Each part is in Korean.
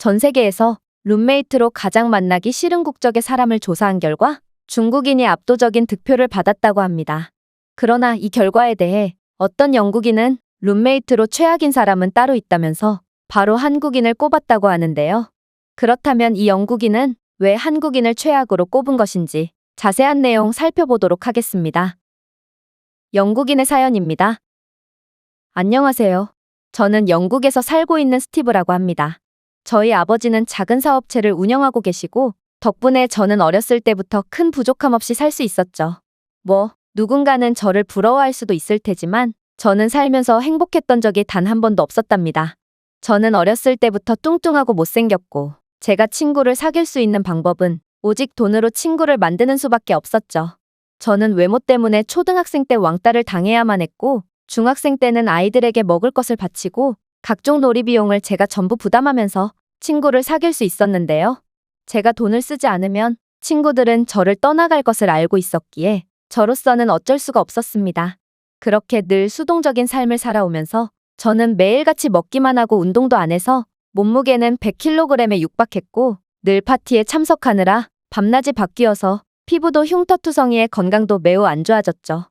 전 세계에서 룸메이트로 가장 만나기 싫은 국적의 사람을 조사한 결과 중국인이 압도적인 득표를 받았다고 합니다. 그러나 이 결과에 대해 어떤 영국인은 룸메이트로 최악인 사람은 따로 있다면서 바로 한국인을 꼽았다고 하는데요. 그렇다면 이 영국인은 왜 한국인을 최악으로 꼽은 것인지 자세한 내용 살펴보도록 하겠습니다. 영국인의 사연입니다. 안녕하세요. 저는 영국에서 살고 있는 스티브라고 합니다. 저희 아버지는 작은 사업체를 운영하고 계시고 덕분에 저는 어렸을 때부터 큰 부족함 없이 살 수 있었죠. 누군가는 저를 부러워할 수도 있을 테지만 저는 살면서 행복했던 적이 단 한 번도 없었답니다. 저는 어렸을 때부터 뚱뚱하고 못생겼고 제가 친구를 사귈 수 있는 방법은 오직 돈으로 친구를 만드는 수밖에 없었죠. 저는 외모 때문에 초등학생 때 왕따를 당해야만 했고 중학생 때는 아이들에게 먹을 것을 바치고 각종 놀이 비용을 제가 전부 부담하면서 친구를 사귈 수 있었는데요. 제가 돈을 쓰지 않으면 친구들은 저를 떠나갈 것을 알고 있었기에 저로서는 어쩔 수가 없었습니다. 그렇게 늘 수동적인 삶을 살아오면서 저는 매일같이 먹기만 하고 운동도 안 해서 몸무게는 100kg에 육박했고 늘 파티에 참석하느라 밤낮이 바뀌어서 피부도 흉터투성이에 건강도 매우 안 좋아졌죠.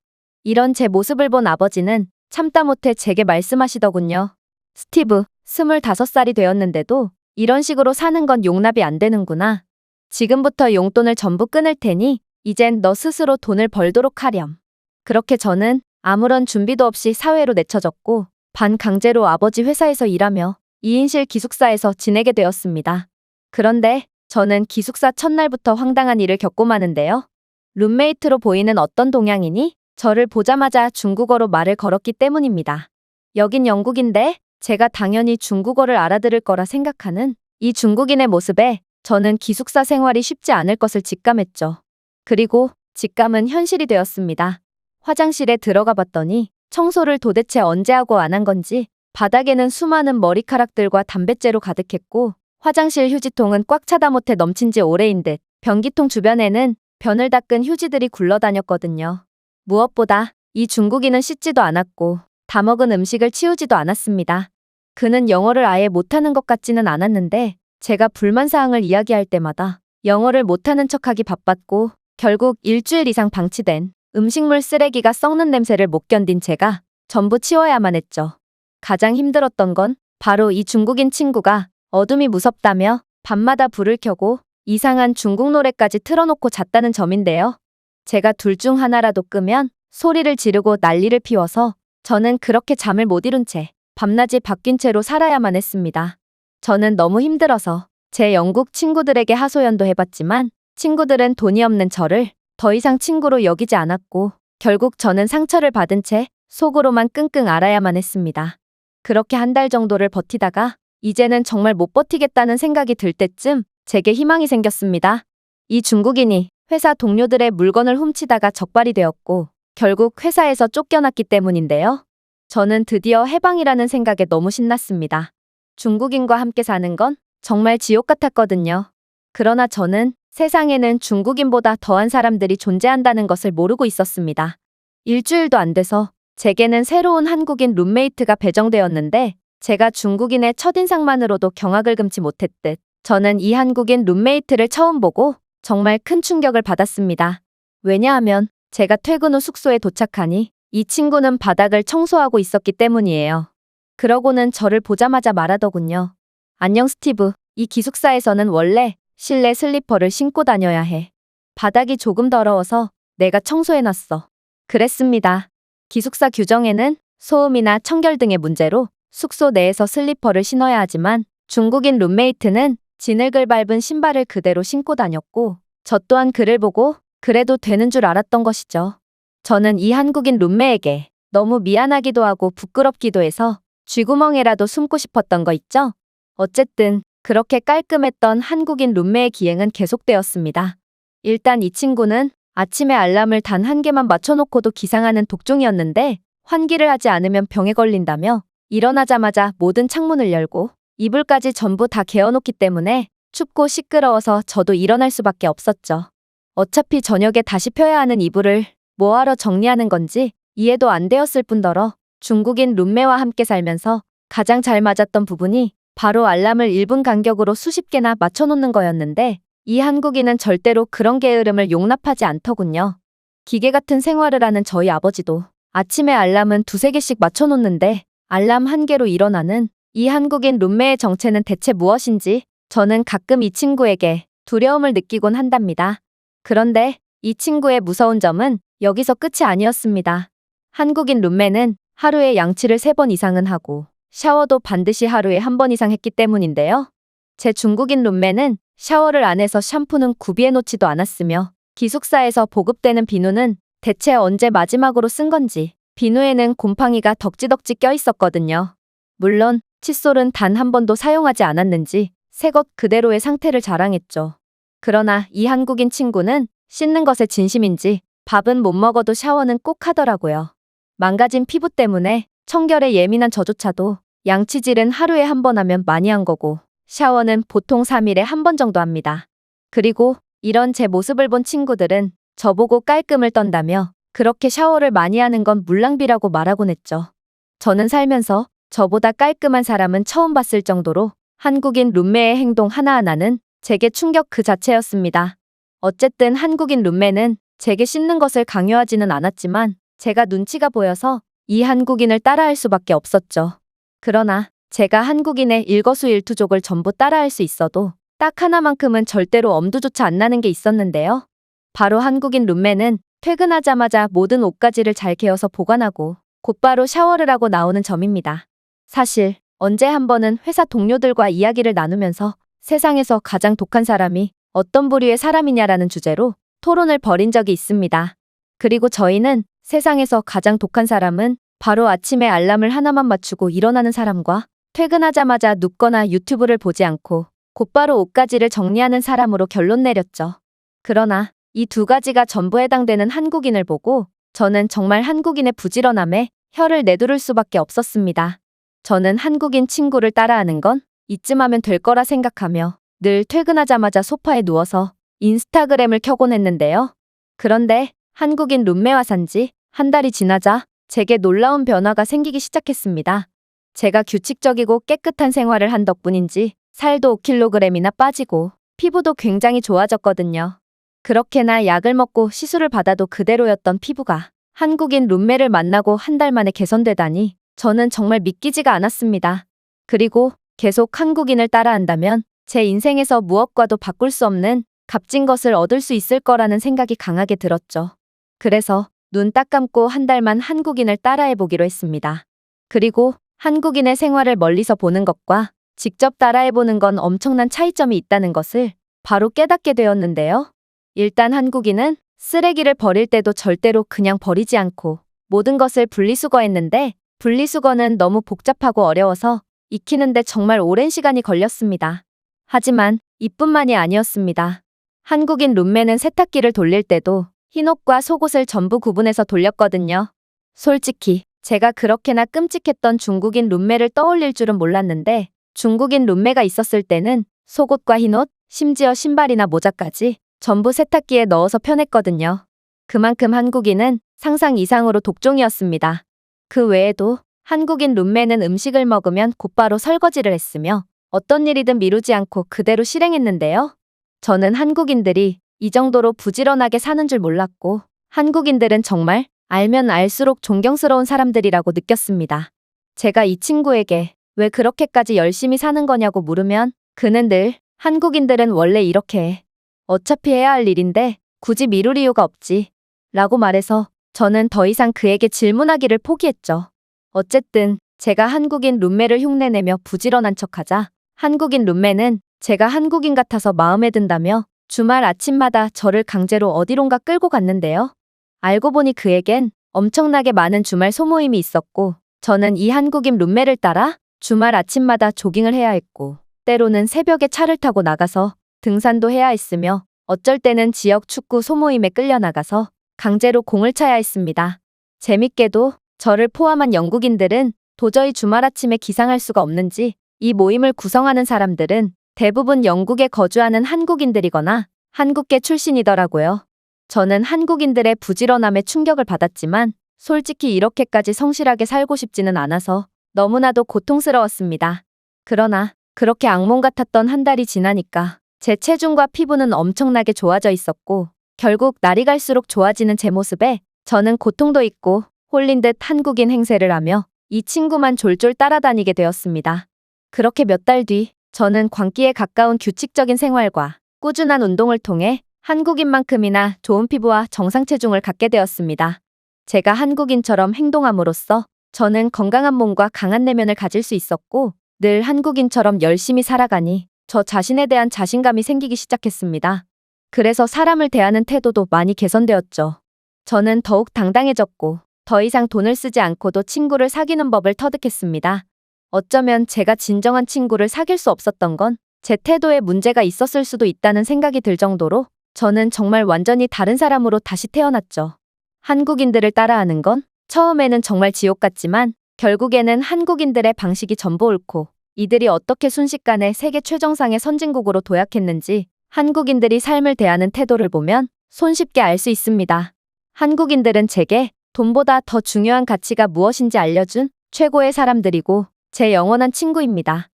이런 제 모습을 본 아버지는 참다 못해 제게 말씀하시더군요. 스티브, 25살이 되었는데도 이런 식으로 사는 건 용납이 안 되는구나. 지금부터 용돈을 전부 끊을 테니 이젠 너 스스로 돈을 벌도록 하렴. 그렇게 저는 아무런 준비도 없이 사회로 내쳐졌고 반강제로 아버지 회사에서 일하며 2인실 기숙사에서 지내게 되었습니다. 그런데 저는 기숙사 첫날부터 황당한 일을 겪고 마는데요. 룸메이트로 보이는 어떤 동양인이 저를 보자마자 중국어로 말을 걸었기 때문입니다. 여긴 영국인데 제가 당연히 중국어를 알아들을 거라 생각하는 이 중국인의 모습에 저는 기숙사 생활이 쉽지 않을 것을 직감했죠. 그리고 직감은 현실이 되었습니다. 화장실에 들어가 봤더니 청소를 도대체 언제 하고 안 한 건지 바닥에는 수많은 머리카락들과 담뱃재로 가득했고 화장실 휴지통은 꽉 차다 못해 넘친 지 오래인 듯 변기통 주변에는 변을 닦은 휴지들이 굴러다녔거든요. 무엇보다 이 중국인은 씻지도 않았고 다 먹은 음식을 치우지도 않았습니다. 그는 영어를 아예 못하는 것 같지는 않았는데 제가 불만사항을 이야기할 때마다 영어를 못하는 척하기 바빴고 결국 일주일 이상 방치된 음식물 쓰레기가 썩는 냄새를 못 견딘 제가 전부 치워야만 했죠. 가장 힘들었던 건 바로 이 중국인 친구가 어둠이 무섭다며 밤마다 불을 켜고 이상한 중국 노래까지 틀어놓고 잤다는 점인데요. 제가 둘 중 하나라도 끄면 소리를 지르고 난리를 피워서 저는 그렇게 잠을 못 이룬 채 밤낮이 바뀐 채로 살아야만 했습니다. 저는 너무 힘들어서 제 영국 친구들에게 하소연도 해봤지만 친구들은 돈이 없는 저를 더 이상 친구로 여기지 않았고 결국 저는 상처를 받은 채 속으로만 끙끙 앓아야만 했습니다. 그렇게 한 달 정도를 버티다가 이제는 정말 못 버티겠다는 생각이 들 때쯤 제게 희망이 생겼습니다. 이 중국인이 회사 동료들의 물건을 훔치다가 적발이 되었고 결국 회사에서 쫓겨났기 때문인데요. 저는 드디어 해방이라는 생각에 너무 신났습니다. 중국인과 함께 사는 건 정말 지옥 같았거든요. 그러나 저는 세상에는 중국인보다 더한 사람들이 존재한다는 것을 모르고 있었습니다. 일주일도 안 돼서 제게는 새로운 한국인 룸메이트가 배정되었는데 제가 중국인의 첫인상만으로도 경악을 금치 못했듯 저는 이 한국인 룸메이트를 처음 보고 정말 큰 충격을 받았습니다. 왜냐하면 제가 퇴근 후 숙소에 도착하니 이 친구는 바닥을 청소하고 있었기 때문이에요. 그러고는 저를 보자마자 말하더군요. 안녕 스티브, 이 기숙사에서는 원래 실내 슬리퍼를 신고 다녀야 해. 바닥이 조금 더러워서 내가 청소해놨어. 그랬습니다. 기숙사 규정에는 소음이나 청결 등의 문제로 숙소 내에서 슬리퍼를 신어야 하지만 중국인 룸메이트는 진흙을 밟은 신발을 그대로 신고 다녔고 저 또한 그를 보고 그래도 되는 줄 알았던 것이죠. 저는 이 한국인 룸메에게 너무 미안하기도 하고 부끄럽기도 해서 쥐구멍에라도 숨고 싶었던 거 있죠? 어쨌든 그렇게 깔끔했던 한국인 룸메의 기행은 계속되었습니다. 일단 이 친구는 아침에 알람을 단 한 개만 맞춰놓고도 기상하는 독종이었는데 환기를 하지 않으면 병에 걸린다며 일어나자마자 모든 창문을 열고 이불까지 전부 다 개어놓기 때문에 춥고 시끄러워서 저도 일어날 수밖에 없었죠. 어차피 저녁에 다시 펴야 하는 이불을 뭐하러 정리하는 건지 이해도 안 되었을 뿐더러 중국인 룸메와 함께 살면서 가장 잘 맞았던 부분이 바로 알람을 1분 간격으로 수십 개나 맞춰놓는 거였는데 이 한국인은 절대로 그런 게으름을 용납하지 않더군요. 기계 같은 생활을 하는 저희 아버지도 아침에 알람은 두세 개씩 맞춰놓는데 알람 한 개로 일어나는 이 한국인 룸메의 정체는 대체 무엇인지 저는 가끔 이 친구에게 두려움을 느끼곤 한답니다. 그런데 이 친구의 무서운 점은 여기서 끝이 아니었습니다. 한국인 룸메는 하루에 양치를 3번 이상은 하고 샤워도 반드시 하루에 1번 이상 했기 때문인데요. 제 중국인 룸메는 샤워를 안 해서 샴푸는 구비해 놓지도 않았으며 기숙사에서 보급되는 비누는 대체 언제 마지막으로 쓴 건지 비누에는 곰팡이가 덕지덕지 껴 있었거든요. 물론 칫솔은 단 한 번도 사용하지 않았는지 새 것 그대로의 상태를 자랑했죠. 그러나 이 한국인 친구는 씻는 것에 진심인지 밥은 못 먹어도 샤워는 꼭 하더라고요. 망가진 피부 때문에 청결에 예민한 저조차도 양치질은 하루에 1번 하면 많이 한 거고 샤워는 보통 3일에 1번 정도 합니다. 그리고 이런 제 모습을 본 친구들은 저보고 깔끔을 떤다며 그렇게 샤워를 많이 하는 건 물낭비라고 말하곤 했죠. 저는 살면서 저보다 깔끔한 사람은 처음 봤을 정도로 한국인 룸메의 행동 하나하나는 제게 충격 그 자체였습니다. 어쨌든 한국인 룸메는 제게 씻는 것을 강요하지는 않았지만 제가 눈치가 보여서 이 한국인을 따라할 수밖에 없었죠. 그러나 제가 한국인의 일거수일투족을 전부 따라할 수 있어도 딱 하나만큼은 절대로 엄두조차 안 나는 게 있었는데요. 바로 한국인 룸메는 퇴근하자마자 모든 옷가지를 잘 개어서 보관하고 곧바로 샤워를 하고 나오는 점입니다. 사실 언제 한 번은 회사 동료들과 이야기를 나누면서 세상에서 가장 독한 사람이 어떤 부류의 사람이냐라는 주제로 토론을 벌인 적이 있습니다. 그리고 저희는 세상에서 가장 독한 사람은 바로 아침에 알람을 하나만 맞추고 일어나는 사람과 퇴근하자마자 눕거나 유튜브를 보지 않고 곧바로 옷가지를 정리하는 사람으로 결론 내렸죠. 그러나 이 두 가지가 전부 해당되는 한국인을 보고 저는 정말 한국인의 부지런함에 혀를 내두를 수밖에 없었습니다. 저는 한국인 친구를 따라하는 건 이쯤 하면 될 거라 생각하며 늘 퇴근하자마자 소파에 누워서 인스타그램을 켜곤 했는데요. 그런데 한국인 룸메와 산지 한 달이 지나자 제게 놀라운 변화가 생기기 시작했습니다. 제가 규칙적이고 깨끗한 생활을 한 덕분인지 살도 5kg이나 빠지고 피부도 굉장히 좋아졌거든요. 그렇게나 약을 먹고 시술을 받아도 그대로였던 피부가 한국인 룸메를 만나고 한 달 만에 개선되다니 저는 정말 믿기지가 않았습니다. 그리고 계속 한국인을 따라한다면 제 인생에서 무엇과도 바꿀 수 없는 값진 것을 얻을 수 있을 거라는 생각이 강하게 들었죠. 그래서 눈 딱 감고 한 달만 한국인을 따라해보기로 했습니다. 그리고 한국인의 생활을 멀리서 보는 것과 직접 따라해보는 건 엄청난 차이점이 있다는 것을 바로 깨닫게 되었는데요. 일단 한국인은 쓰레기를 버릴 때도 절대로 그냥 버리지 않고 모든 것을 분리수거했는데 분리수거는 너무 복잡하고 어려워서 익히는데 정말 오랜 시간이 걸렸습니다. 하지만 이뿐만이 아니었습니다. 한국인 룸메는 세탁기를 돌릴 때도 흰옷과 속옷을 전부 구분해서 돌렸거든요. 솔직히 제가 그렇게나 끔찍했던 중국인 룸메를 떠올릴 줄은 몰랐는데 중국인 룸메가 있었을 때는 속옷과 흰옷, 심지어 신발이나 모자까지 전부 세탁기에 넣어서 편했거든요. 그만큼 한국인은 상상 이상으로 독종이었습니다. 그 외에도 한국인 룸메는 음식을 먹으면 곧바로 설거지를 했으며 어떤 일이든 미루지 않고 그대로 실행했는데요. 저는 한국인들이 이 정도로 부지런하게 사는 줄 몰랐고 한국인들은 정말 알면 알수록 존경스러운 사람들이라고 느꼈습니다. 제가 이 친구에게 왜 그렇게까지 열심히 사는 거냐고 물으면 그는 늘 한국인들은 원래 이렇게 해. 어차피 해야 할 일인데 굳이 미룰 이유가 없지. 라고 말해서 저는 더 이상 그에게 질문하기를 포기했죠. 어쨌든 제가 한국인 룸메를 흉내내며 부지런한 척하자 한국인 룸메는 제가 한국인 같아서 마음에 든다며 주말 아침마다 저를 강제로 어디론가 끌고 갔는데요. 알고 보니 그에겐 엄청나게 많은 주말 소모임이 있었고 저는 이 한국인 룸메를 따라 주말 아침마다 조깅을 해야 했고 때로는 새벽에 차를 타고 나가서 등산도 해야 했으며 어쩔 때는 지역 축구 소모임에 끌려 나가서 강제로 공을 차야 했습니다. 재밌게도 저를 포함한 영국인들은 도저히 주말 아침에 기상할 수가 없는지 이 모임을 구성하는 사람들은 대부분 영국에 거주하는 한국인들이거나 한국계 출신이더라고요. 저는 한국인들의 부지런함에 충격을 받았지만 솔직히 이렇게까지 성실하게 살고 싶지는 않아서 너무나도 고통스러웠습니다. 그러나 그렇게 악몽 같았던 한 달이 지나니까 제 체중과 피부는 엄청나게 좋아져 있었고 결국 날이 갈수록 좋아지는 제 모습에 저는 고통도 있고 홀린 듯 한국인 행세를 하며 이 친구만 졸졸 따라다니게 되었습니다. 그렇게 몇 달 뒤 저는 광기에 가까운 규칙적인 생활과 꾸준한 운동을 통해 한국인만큼이나 좋은 피부와 정상 체중을 갖게 되었습니다. 제가 한국인처럼 행동함으로써 저는 건강한 몸과 강한 내면을 가질 수 있었고 늘 한국인처럼 열심히 살아가니 저 자신에 대한 자신감이 생기기 시작했습니다. 그래서 사람을 대하는 태도도 많이 개선되었죠. 저는 더욱 당당해졌고 더 이상 돈을 쓰지 않고도 친구를 사귀는 법을 터득했습니다. 어쩌면 제가 진정한 친구를 사귈 수 없었던 건 제 태도에 문제가 있었을 수도 있다는 생각이 들 정도로 저는 정말 완전히 다른 사람으로 다시 태어났죠. 한국인들을 따라하는 건 처음에는 정말 지옥 같지만 결국에는 한국인들의 방식이 전부 옳고 이들이 어떻게 순식간에 세계 최정상의 선진국으로 도약했는지 한국인들이 삶을 대하는 태도를 보면 손쉽게 알 수 있습니다. 한국인들은 제게 돈보다 더 중요한 가치가 무엇인지 알려준 최고의 사람들이고 제 영원한 친구입니다.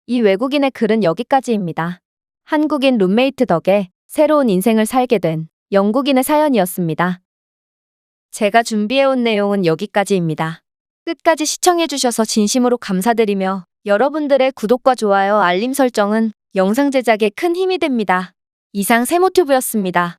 이 외국인의 글은 여기까지입니다. 한국인 룸메이트 덕에 새로운 인생을 살게 된 영국인의 사연이었습니다. 제가 준비해온 내용은 여기까지입니다. 끝까지 시청해주셔서 진심으로 감사드리며 여러분들의 구독과 좋아요, 알림 설정은 영상 제작에 큰 힘이 됩니다. 이상 세모튜브였습니다.